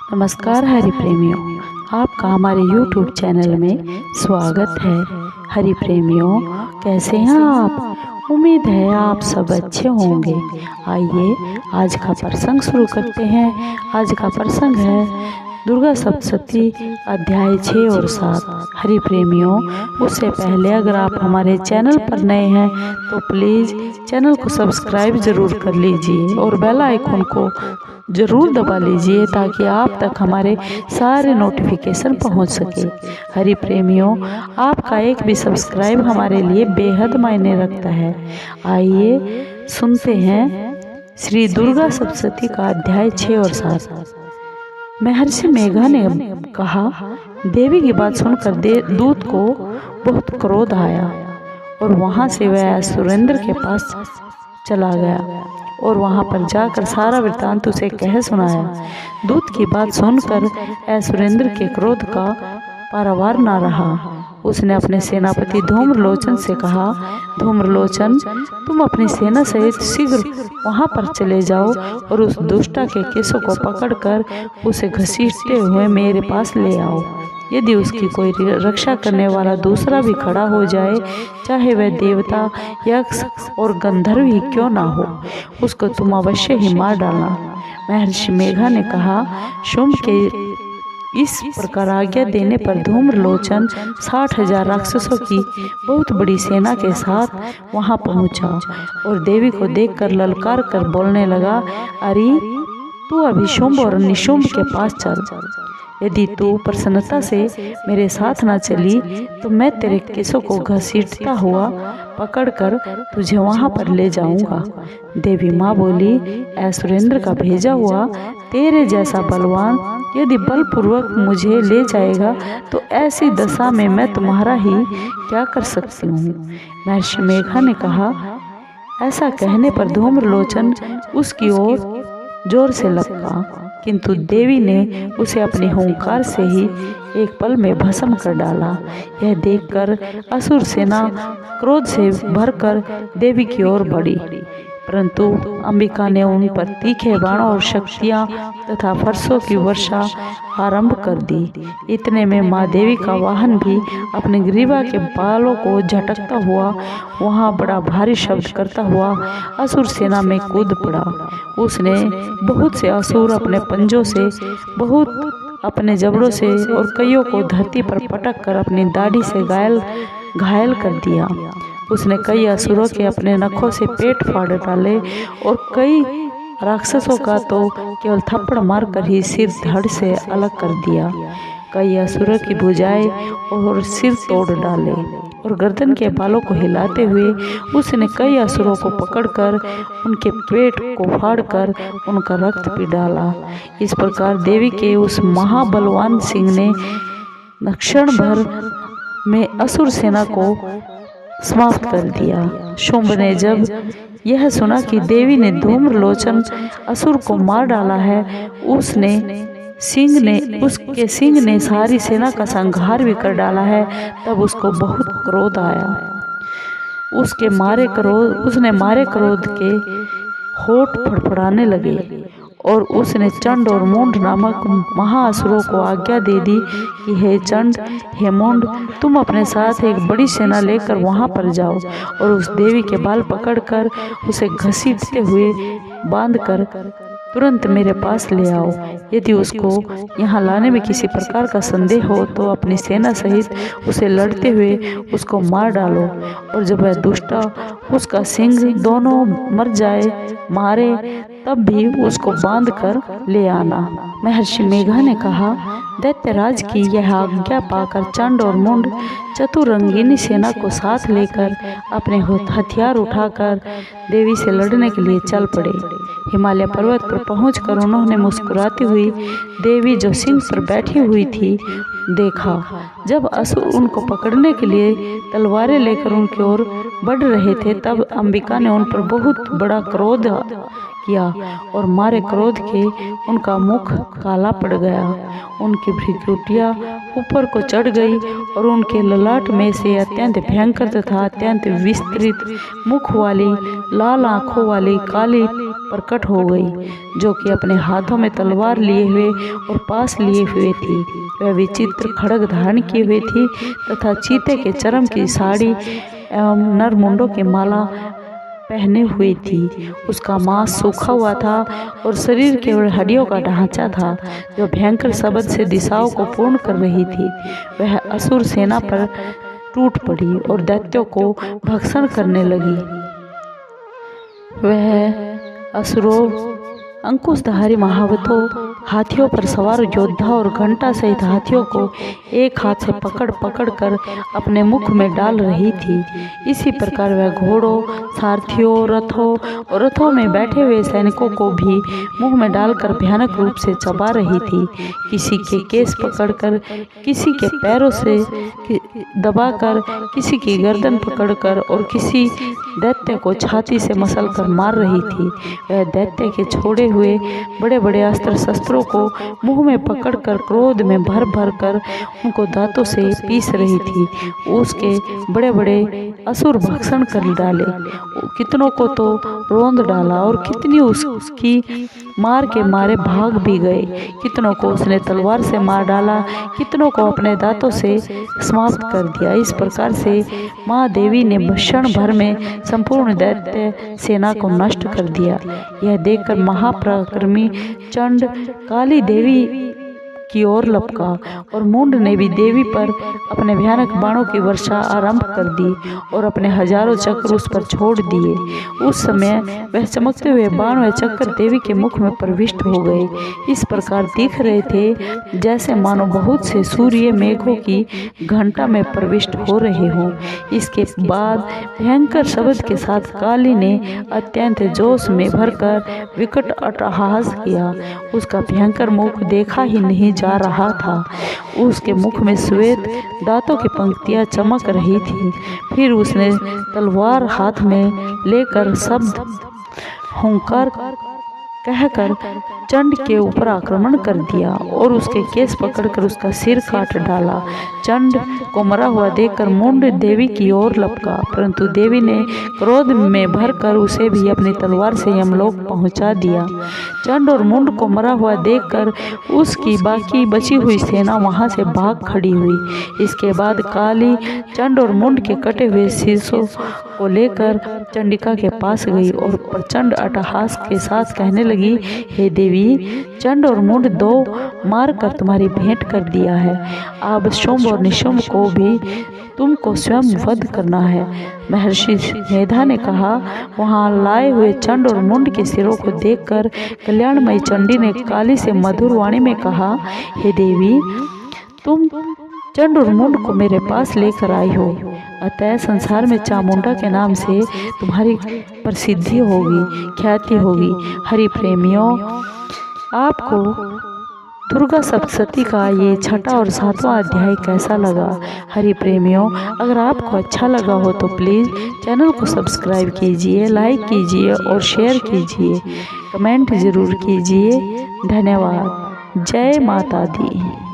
नमस्कार हरि प्रेमियों, आपका हमारे YouTube चैनल में स्वागत है। हरि प्रेमियों, कैसे हैं आप? उम्मीद है आप सब अच्छे होंगे। आइए आज का प्रसंग शुरू करते हैं। आज का प्रसंग है दुर्गा सप्तशती अध्याय 6 और 7। हरि प्रेमियों, उससे पहले अगर आप हमारे चैनल पर नए हैं तो प्लीज़ चैनल को सब्सक्राइब ज़रूर कर लीजिए और बेल आइकन को ज़रूर दबा लीजिए ताकि आप तक हमारे सारे नोटिफिकेशन पहुंच सके। हरि प्रेमियों, आपका एक भी सब्सक्राइब हमारे लिए बेहद मायने रखता है। आइए सुनते हैं श्री दुर्गा सप्तशती का अध्याय 6 और 7। महर्षि मेघा ने कहा, देवी की बात सुनकर दूत को बहुत क्रोध आया और वहां से वह सुरेंद्र के पास चला गया और वहां पर जाकर सारा वृत्तांत उसे कह सुनाया। दूत की बात सुनकर सुरेंद्र के क्रोध का पारावार न रहा। उसने अपने सेनापति धूम्रलोचन से कहा, धूम्रलोचन, तुम अपनी सेना सहित शीघ्र वहां पर चले जाओ और उस दुष्टा के केसों को पकड़कर उसे घसीटते हुए मेरे पास ले आओ। यदि उसकी कोई रक्षा करने वाला दूसरा भी खड़ा हो जाए, चाहे वह देवता, यक्ष और गंधर्व ही क्यों ना हो, उसको तुम अवश्य ही मार डालना। महर्षि मेघा ने कहा, शुंभ के इस प्रकार आज्ञा देने पर धूम्रलोचन 60,000 राक्षसों की बहुत बड़ी सेना के साथ वहां पहुंचा और देवी को देखकर ललकार कर बोलने लगा, अरे तू अभी शुंभ और निशुंभ के पास चल। यदि तू प्रसन्नता से मेरे साथ न चली तो मैं तेरे केसों को घसीटता हुआ पकड़कर तुझे वहां पर ले जाऊंगा। देवी माँ बोली, ऐ सुरेंद्र का भेजा हुआ तेरे जैसा बलवान यदि बलपूर्वक मुझे ले जाएगा तो ऐसी दशा में मैं तुम्हारा ही क्या कर सकती हूँ। महर्षि मेघा ने कहा। ऐसा कहने पर धूम्रलोचन उसकी ओर जोर से लपका, किंतु देवी ने उसे अपने हुंकार से ही एक पल में भस्म कर डाला। यह देखकर असुर सेना क्रोध से भरकर देवी की ओर बढ़ी, परंतु अंबिका ने उन पर तीखे बाणों और शक्तियां तथा फरसों की वर्षा आरंभ कर दी। इतने में माँ देवी का वाहन भी अपने ग्रीवा के बालों को झटकता हुआ वहां बड़ा भारी शब्द करता हुआ असुर सेना में कूद पड़ा। उसने बहुत से असुर अपने पंजों से, बहुत अपने जबड़ों से और कईयों को धरती पर पटक कर अपनी दाढ़ी से घायल कर दिया। उसने कई असुरों के अपने नखों से पेट फाड़ डाले और कई राक्षसों का तो केवल थप्पड़ मारकर ही सिर धड़ से अलग कर दिया। कई असुरों की भुजाएं और सिर तोड़ डाले और गर्दन के बालों को हिलाते हुए उसने कई असुरों को पकड़कर उनके पेट को फाड़कर उनका रक्त पी डाला। इस प्रकार देवी के उस महाबलवान सिंह ने क्षण भर में असुर सेना को समाप्त कर दिया। शुंभ ने जब यह सुना कि देवी ने धूम्रलोचन असुर को मार डाला है, उसके सिंह ने सारी सेना का संहार भी कर डाला है, तब उसको बहुत क्रोध आया। उसने मारे क्रोध के होठ फड़फड़ाने लगे और उसने चंड और मूंड नामक महाअसुरों को आज्ञा दे दी कि हे चंड, हे मूंड, तुम अपने साथ एक बड़ी सेना लेकर वहां पर जाओ और उस देवी के बाल पकड़कर उसे घसीटते हुए बांधकर तुरंत मेरे पास ले आओ। यदि उसको यहाँ लाने में किसी प्रकार का संदेह हो तो अपनी सेना सहित उसे लड़ते हुए उसको मार डालो और जब वह दुष्टा उसका सिंह दोनों मर मारे तब भी उसको बांध कर ले आना। महर्षि मेघा ने कहा, दैत्यराज की यह आज्ञा पाकर चंड और मुंड चतुरंगिनी सेना को साथ लेकर अपने हथियार उठाकर देवी से लड़ने के लिए चल पड़े। हिमालय पर्वत पर पहुंचकर उन्होंने मुस्कुराती हुई देवी जो सिंह पर बैठी हुई थी देखा। जब असुर उनको पकड़ने के लिए तलवारें लेकर उनकी ओर बढ़ रहे थे तब अंबिका ने उन पर बहुत बड़ा क्रोध किया और मारे क्रोध के उनका मुख काला पड़ गया, उनकी भ्रुकुटियां ऊपर को चढ़ गई और उनके ललाट में से अत्यंत भयंकर तथा अत्यंत विस्तृत मुख वाली, लाल आंखों वाली, काली प्रकट हो गई, जो कि अपने हाथों में तलवार लिए हुए और पास लिए हुए थी। वह विचित्र खड्ग धारण किए हुए थी तथा चीते के चर्म की साड़ी एवं नरमुंडों की माला पहने हुए थी। उसका मांस सूखा हुआ था और शरीर केवल हड्डियों का ढांचा था, जो भयंकर शब्द से दिशाओं को पूर्ण कर रही थी। वह असुर सेना पर टूट पड़ी और दैत्यों को भक्षण करने लगी। वह असुरों, अंकुशधारी महावतों, हाथियों पर सवार योद्धा और घंटा सहित हाथियों को एक हाथ से पकड़ पकड़ कर अपने मुख में डाल रही थी। इसी प्रकार वह घोड़ों, सारथियों, रथों और रथों में बैठे हुए सैनिकों को भी मुंह में डालकर भयानक रूप से चबा रही थी। किसी के केस पकड़कर, किसी के पैरों से दबाकर, किसी की गर्दन पकड़कर और किसी दैत्य को छाती से मसलकर मार रही थी। वह दैत्य के छोड़े हुए बड़े बड़े अस्त्र शस्त्रों को मुंह में पकड़कर क्रोध में भर भर कर उनको दांतों से पीस रही थी। उसके बड़े बड़े असुर भक्षण कर डाले, कितनों को तो रोंद डाला और कितनी उसकी मार के मारे भाग भी गए। कितनों को उसने तलवार से मार डाला, कितनों को अपने दांतों से समाप्त कर दिया। इस प्रकार से माँ देवी ने क्षण भर में संपूर्ण दैत्य सेना को नष्ट कर दिया। यह देखकर महापराक्रमी चंड काली देवी की ओर लपका और मुंड ने भी देवी पर अपने भयानक बाणों की वर्षा आरंभ कर दी और अपने हजारों चक्र उस पर छोड़ दिए। उस समय वह चमकते हुए बाण व चक्र देवी के मुख में प्रविष्ट हो गए। इस प्रकार दिख रहे थे जैसे मानो बहुत से सूर्य मेघों की घंटा में प्रविष्ट हो रहे हों। इसके बाद भयंकर शब्द के साथ काली ने अत्यंत जोश में भरकर विकट अट्टहास किया। उसका भयंकर मुख देखा ही नहीं जा रहा था। उसके मुख में श्वेत दांतों की पंक्तियां चमक रही थी। फिर उसने तलवार हाथ में लेकर शब्द हुंकार कहकर चंड के ऊपर आक्रमण कर दिया और उसके केस पकड़कर उसका सिर काट डाला। चंड को मरा हुआ देखकर मुंड देवी की ओर लपका, परंतु देवी ने क्रोध में भरकर उसे भी अपनी तलवार से यमलोक पहुंचा दिया। चंड और मुंड को मरा हुआ देखकर उसकी बाकी बची हुई सेना वहां से भाग खड़ी हुई। इसके बाद काली चंड और मुंड के कटे हुए शीशों को लेकर चंडिका के पास गई और प्रचंड अट्टहास के साथ कहने लगी, हे देवी, चंड और मुंड दो मार कर तुम्हारी भेंट कर दिया है। अब शुंभ और निशुंभ को भी तुमको स्वयं वध करना है। महर्षि मेधा ने कहा। वहां लाए हुए चंड और मुंड के सिरों को देखकर कल्याणमयी चंडी ने काली से मधुर वाणी में कहा, हे देवी, तुम चंड और मुंड को मेरे पास लेकर आई हो, अतः संसार में चामुंडा के नाम से तुम्हारी प्रसिद्धि होगी, ख्याति होगी। हरि प्रेमियों, आपको दुर्गा सप्तशती का ये छठा और सातवां अध्याय कैसा लगा? हरि प्रेमियों, अगर आपको अच्छा लगा हो तो प्लीज़ चैनल को सब्सक्राइब कीजिए, लाइक कीजिए और शेयर कीजिए, कमेंट ज़रूर कीजिए। धन्यवाद। जय माता दी।